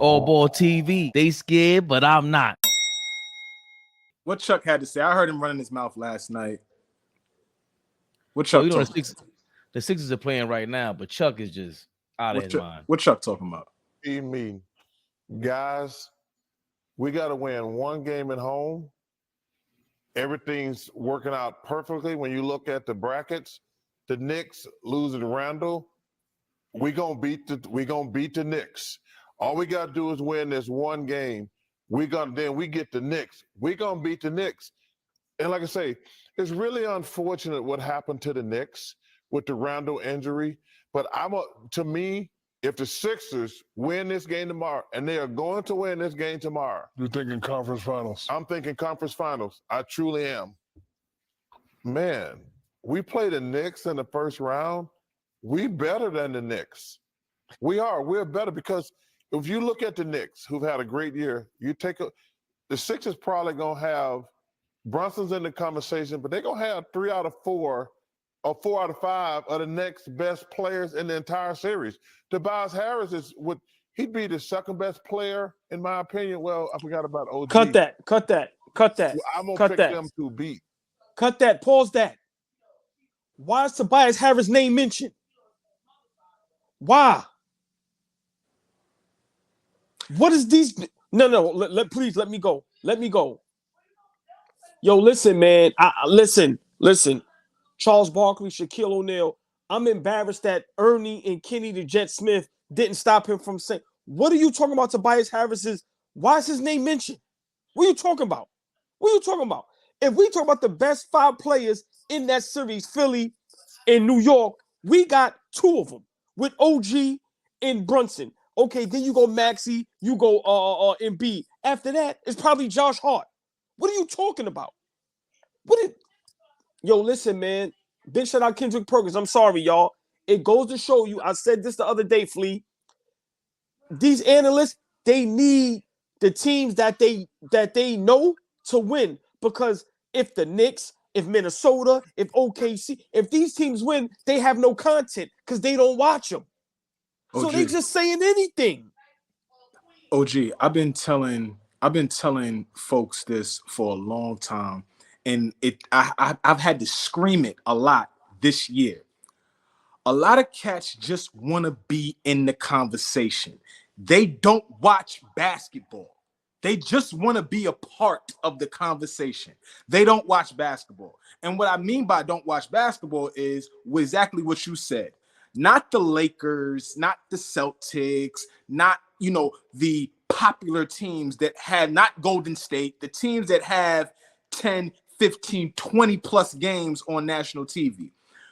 AllBall TV. They scared, but I'm not. What Chuck had to say. I heard him running his mouth last night. What So Chuck the Sixers are playing right now, but Chuck is just out of his mind. What Chuck talking about? Me, guys, we got to win one game at home. Everything's working out perfectly. When you look at the brackets, the Knicks losing Randall, we gonna beat the Knicks. All we gotta do is win this one game. We get the Knicks. We gonna beat the Knicks. And like I say, it's really unfortunate what happened to the Knicks with the Randall injury. But to me, if the Sixers win this game tomorrow, and they are going to win this game tomorrow. You're thinking conference finals. I'm thinking conference finals. I truly am. Man, we play the Knicks in the first round. We better than the Knicks. We are. We're better because if you look at the Knicks, who've had a great year, the Sixers probably going to have Brunson's in the conversation, but they're going to have 3 out of 4 or 4 out of 5 of the next best players in the entire series. Tobias Harris he'd be the second best player, in my opinion. Well, I forgot about OG. Cut that. Well, I'm going to pick them to beat. Cut that. Pause that. Why is Tobias Harris' name mentioned? Why? What is these? No. Please let me go. Let me go. Yo, listen, man. Listen. Charles Barkley, Shaquille O'Neal. I'm embarrassed that Ernie and Kenny the Jet Smith didn't stop him from saying, what are you talking about, Tobias Harris's? Why is his name mentioned? What are you talking about? If we talk about the best 5 players in that series, Philly and New York, we got 2 of them with OG and Brunson. Okay, then you go Maxey, you go Embiid. After that, it's probably Josh Hart. What are you talking about? Yo, listen, man. Big shout out Kendrick Perkins. I'm sorry, y'all. It goes to show you. I said this the other day, Flea. These analysts, they need the teams that they know to win. Because if the Knicks, if Minnesota, if OKC, if these teams win, they have no content because they don't watch them. So they just saying anything. OG, I've been telling folks this for a long time. And I've had to scream it a lot this year. A lot of cats just want to be in the conversation. They don't watch basketball. They just want to be a part of the conversation. They don't watch basketball. And what I mean by don't watch basketball is exactly what you said. Not the Lakers, not the Celtics, not, the popular teams that have, not Golden State, the teams that have 10, 15, 20 plus games on national TV.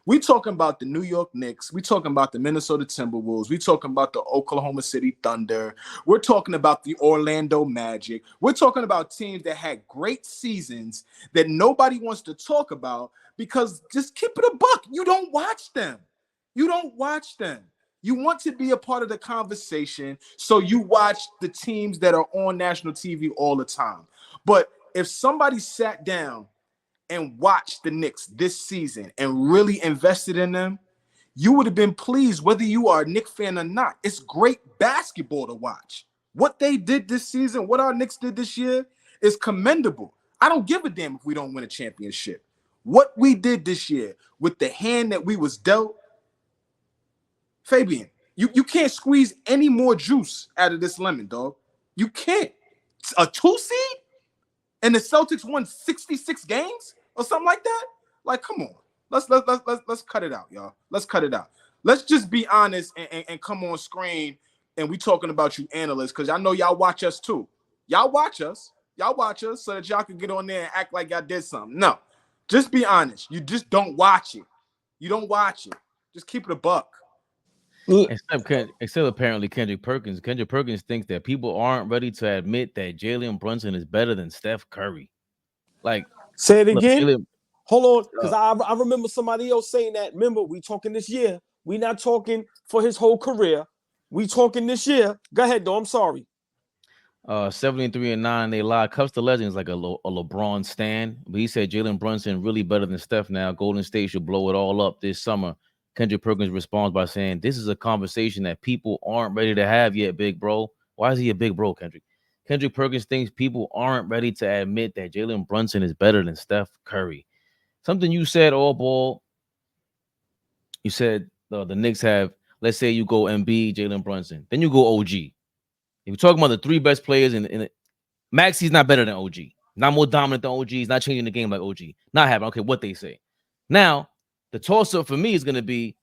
We talking about the New York Knicks. We talking about the Minnesota Timberwolves. We talking about the Oklahoma City Thunder. We're talking about the Orlando Magic. We're talking about teams that had great seasons that nobody wants to talk about because just keep it a buck. You don't watch them. You want to be a part of the conversation, so you watch the teams that are on national TV all the time. But if somebody sat down and watched the Knicks this season and really invested in them, you would have been pleased whether you are a Knicks fan or not. It's great basketball to watch. What they did this season, what our Knicks did this year is commendable. I don't give a damn if we don't win a championship. What we did this year with the hand that we was dealt, Fabian, you can't squeeze any more juice out of this lemon, dog. You can't. A 2 seed? And the Celtics won 66 games or something like that? Like, come on. Let's cut it out, y'all. Let's cut it out. Let's just be honest and come on screen and we talking about you analysts because I know y'all watch us too. Y'all watch us so that y'all can get on there and act like y'all did something. No, just be honest. You just don't watch it. You don't watch it. Just keep it a buck. Except apparently Kendrick Perkins. Kendrick Perkins thinks that people aren't ready to admit that Jalen Brunson is better than Steph Curry. Like, say it again. Hold on, because I remember somebody else saying that. Remember, we talking this year. We not talking for his whole career. We talking this year. Go ahead, though. I'm sorry. 73-9. They lied. Cups to Legends like a LeBron stan, but he said Jalen Brunson really better than Steph. Now Golden State should blow it all up this summer. Kendrick Perkins responds by saying, "This is a conversation that people aren't ready to have yet, big bro. Why is he a big bro, Kendrick? Kendrick Perkins thinks people aren't ready to admit that Jalen Brunson is better than Steph Curry. Something you said, AllBall. You said the Knicks have, let's say you go Embiid, Jalen Brunson. Then you go OG. If you're talking about the three best players in Maxi's not better than OG. Not more dominant than OG. He's not changing the game like OG. Not happening. Okay, what they say. Now, the toss-up for me is going to be,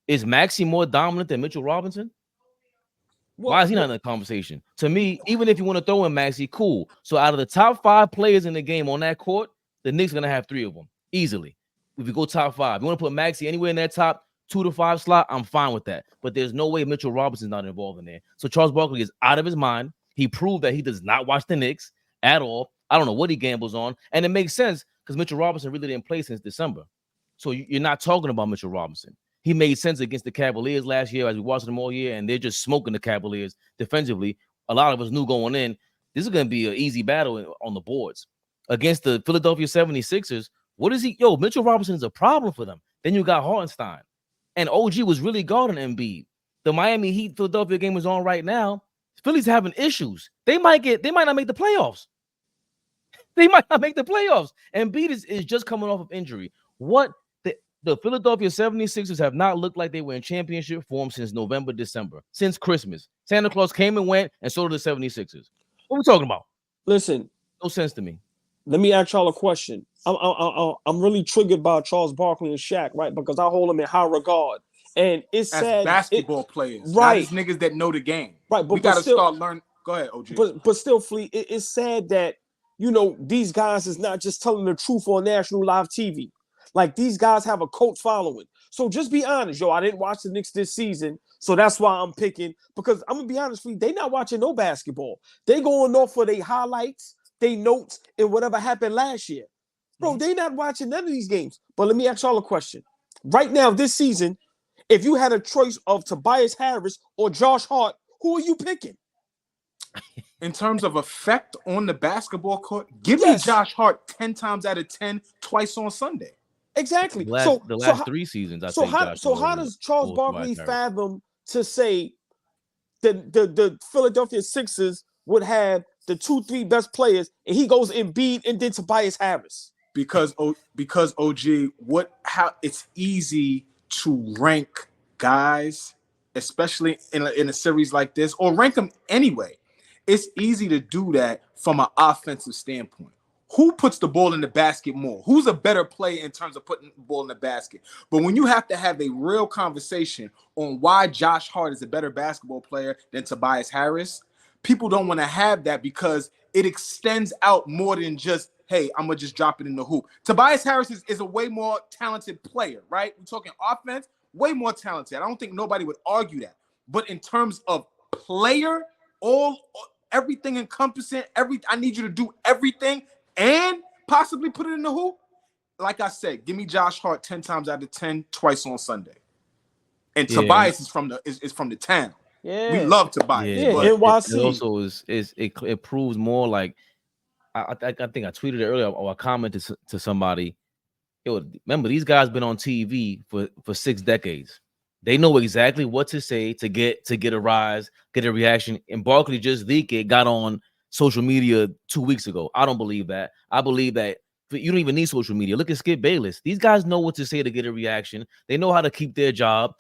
is Maxi more dominant than Mitchell Robinson? Why is he not in the conversation? To me, even if you want to throw in Maxi, cool. So out of the top 5 players in the game on that court, the Knicks are going to have 3 of them easily. If you go top 5, you want to put Maxi anywhere in that top 2 to 5 slot, I'm fine with that. But there's no way Mitchell Robinson's not involved in there. So Charles Barkley is out of his mind. He proved that he does not watch the Knicks at all. I don't know what he gambles on. And it makes sense because Mitchell Robinson really didn't play since December. So you're not talking about Mitchell Robinson. He made sense against the Cavaliers last year as we watched them all year, and they're just smoking the Cavaliers defensively. A lot of us knew going in, this is going to be an easy battle on the boards. Against the Philadelphia 76ers, what is he? Yo, Mitchell Robinson is a problem for them. Then you got Hartenstein. And OG was really guarding Embiid. The Miami Heat Philadelphia game is on right now. Philly's having issues. They might not make the playoffs. They might not make the playoffs. Embiid is just coming off of injury. What the Philadelphia 76ers have not looked like they were in championship form since November, December, since Christmas. Santa Claus came and went, and so did the 76ers. What are we talking about? Listen, no sense to me. Let me ask y'all a question. I'm really triggered by Charles Barkley and Shaq, right? Because I hold them in high regard. And it's sad. Basketball players, right? Not niggas that know the game, right? But we got to start learning. Go ahead, OG. But still, Fleet. It's sad that these guys is not just telling the truth on national live TV. Like these guys have a cult following. So just be honest, I didn't watch the Knicks this season, so that's why I'm picking. Because I'm gonna be honest with you, they not watching no basketball. They going off for their highlights, they notes, and whatever happened last year. Bro, they not watching none of these games. But let me ask y'all a question. Right now, this season, if you had a choice of Tobias Harris or Josh Hart, who are you picking? In terms of effect on the basketball court, give me Josh Hart 10 times out of 10, twice on Sunday. Exactly. The last 3 seasons, how does Charles Barkley fathom to say that the Philadelphia Sixers would have the 2-3 best players, and he goes Embiid and then Tobias Harris? Because OG, how it's easy to rank guys, especially in a series like this, or rank them anyway. It's easy to do that from an offensive standpoint. Who puts the ball in the basket more? Who's a better player in terms of putting the ball in the basket? But when you have to have a real conversation on why Josh Hart is a better basketball player than Tobias Harris, people don't want to have that because it extends out more than just, hey, I'm going to just drop it in the hoop. Tobias Harris is a way more talented player, right? We're talking offense, way more talented. I don't think nobody would argue that. But in terms of player, everything encompassing, I need you to do everything and possibly put it in the hoop. Like I said, give me Josh Hart 10 times out of 10, twice on Sunday. And Tobias is from the town. Yeah, we love Tobias. Yeah, NYC. It also it proves more like I think I tweeted it earlier or I commented to somebody. Remember, these guys been on TV for 6 decades. They know exactly what to say to get a rise, get a reaction. And Barkley just got on social media 2 weeks ago. I don't believe that. I believe that you don't even need social media. Look at Skip Bayless. These guys know what to say to get a reaction. They know how to keep their job.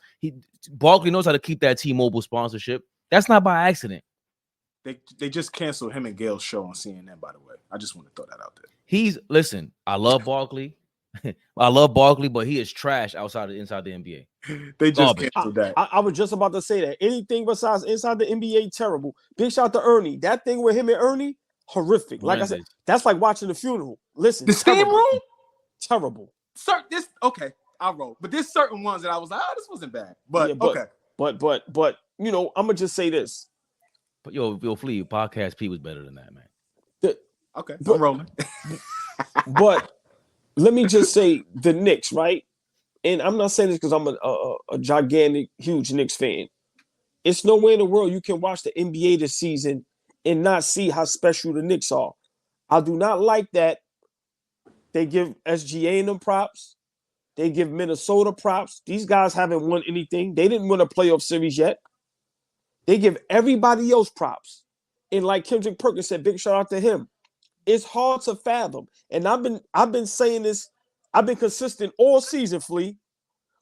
Barkley knows how to keep that T-Mobile sponsorship. That's not by accident. They just canceled him and Gail's show on CNN, by the way. I just want to throw that out there. Listen, I love Barkley. I love Barkley, but he is trash inside the NBA. They just canceled that. I was just about to say that. Anything besides inside the NBA, terrible. Big shout out to Ernie. That thing with him and Ernie, horrific. Like I said, that's like watching the funeral. Listen, the same room, terrible. I'll roll. But there's certain ones that I was like, this wasn't bad. But okay. But I'm gonna just say this. But yo, Flea, Podcast P was better than that, man. I'm rolling. But let me just say the Knicks, right? And I'm not saying this because I'm a gigantic, huge Knicks fan. It's nowhere in the world you can watch the NBA this season and not see how special the Knicks are. I do not like that they give SGA and them props. They give Minnesota props. These guys haven't won anything. They didn't win a playoff series yet. They give everybody else props. And like Kendrick Perkins said, big shout out to him. It's hard to fathom. And I've been saying this, I've been consistent all season, Flea.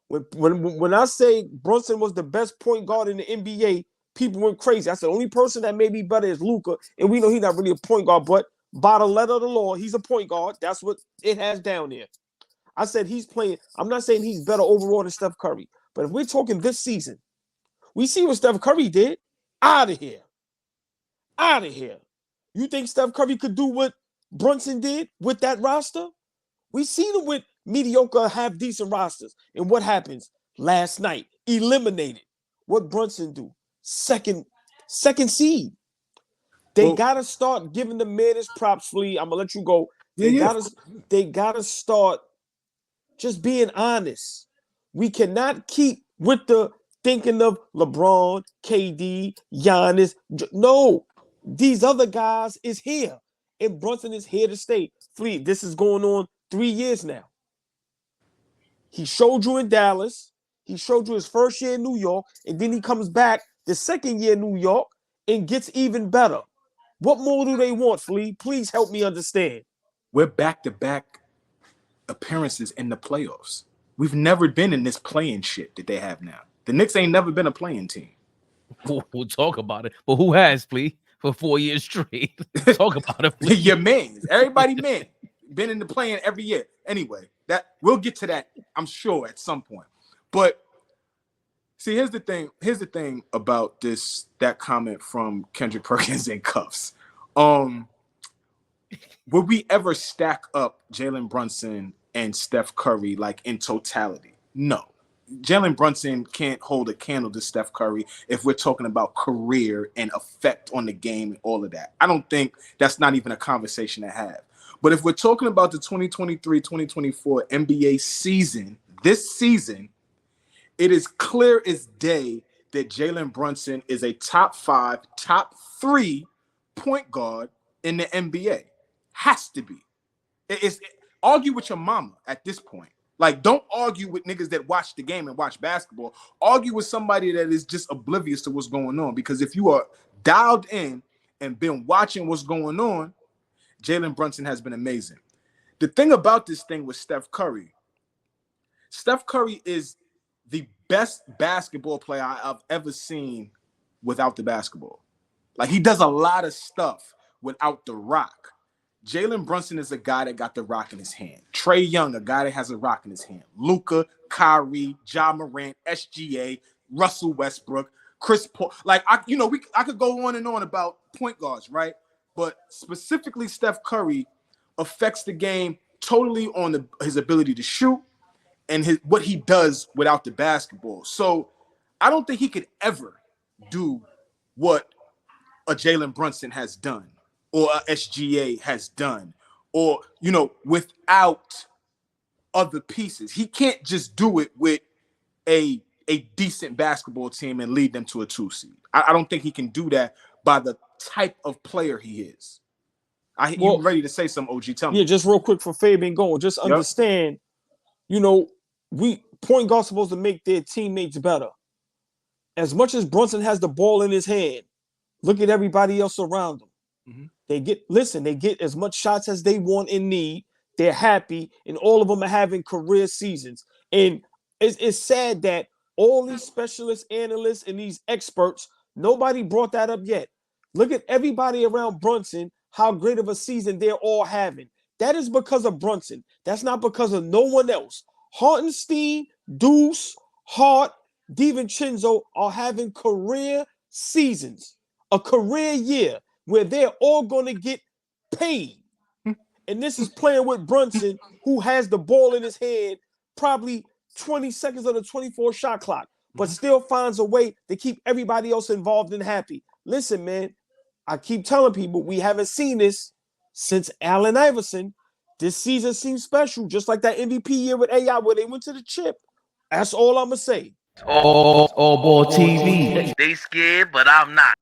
When I say Brunson was the best point guard in the NBA, people went crazy. I said the only person that may be better is Luka, and we know he's not really a point guard, but by the letter of the law, he's a point guard. That's what it has down there. I said he's playing. I'm not saying he's better overall than Steph Curry, but if we're talking this season, we see what Steph Curry did. Out of here. Out of here. You think Steph Curry could do what Brunson did with that roster? We seen it with mediocre, half-decent rosters. And what happens? Last night, eliminated. What Brunson do? Second seed. They gotta start giving the man his props, Flea. I'm gonna let you go. They gotta start just being honest. We cannot keep with the thinking of LeBron, KD, Giannis. No, these other guys is here. And Brunson is here to stay. Flea, this is going on 3 years now. He showed you in Dallas. He showed you his first year in New York. And then he comes back the second year in New York and gets even better. What more do they want, Flea? Please help me understand. We're back-to-back appearances in the playoffs. We've never been in this playing shit that they have now. The Knicks ain't never been a playing team. We'll talk about it. But who has, please, for 4 years straight? Talk about it, please. Your man. Everybody man. Been in the playing every year. Anyway, that we'll get to that, I'm sure, at some point. But see, here's the thing about that comment from Kendrick Perkins in cuffs. Would we ever stack up Jalen Brunson and Steph Curry like in totality? No. Jalen Brunson can't hold a candle to Steph Curry if we're talking about career and effect on the game and all of that. I don't think that's not even a conversation to have. But if we're talking about the 2023-2024 NBA season, this season, it is clear as day that Jalen Brunson is a top 5, top 3 point guard in the NBA. Has to be. Argue with your mama at this point. Like, don't argue with niggas that watch the game and watch basketball. Argue with somebody that is just oblivious to what's going on. Because if you are dialed in and been watching what's going on, Jalen Brunson has been amazing. The thing about this thing with Steph Curry is the best basketball player I've ever seen without the basketball. Like, he does a lot of stuff without the rock. Jalen Brunson is a guy that got the rock in his hand. Trae Young, a guy that has a rock in his hand. Luka, Kyrie, Ja Morant, SGA, Russell Westbrook, Chris Paul. Like, I could go on and on about point guards, right? But specifically, Steph Curry affects the game totally on his ability to shoot and what he does without the basketball. So I don't think he could ever do what a Jalen Brunson has done or a SGA has done or, without other pieces. He can't just do it with a decent basketball team and lead them to a 2 seed. I don't think he can do that by the type of player he is. You ready to say something, OG? Tell me. Yeah, just real quick for Fabian going. Just understand, point guards supposed to make their teammates better. As much as Brunson has the ball in his hand, look at everybody else around him. Mm-hmm. They get as much shots as they want and need. They're happy, and all of them are having career seasons. And it's sad that all these specialists, analysts, and these experts, nobody brought that up yet. Look at everybody around Brunson, how great of a season they're all having. That is because of Brunson. That's not because of no one else. Hartenstein, Deuce, Hart, DiVincenzo are having career seasons, a career year where they're all going to get paid. And this is playing with Brunson, who has the ball in his hand, probably 20 seconds of the 24 shot clock, but still finds a way to keep everybody else involved and happy. Listen, man, I keep telling people we haven't seen this since Allen Iverson. This season seems special, just like that MVP year with AI where they went to the chip. That's all I'm going to say. AllBall TV. They scared, but I'm not.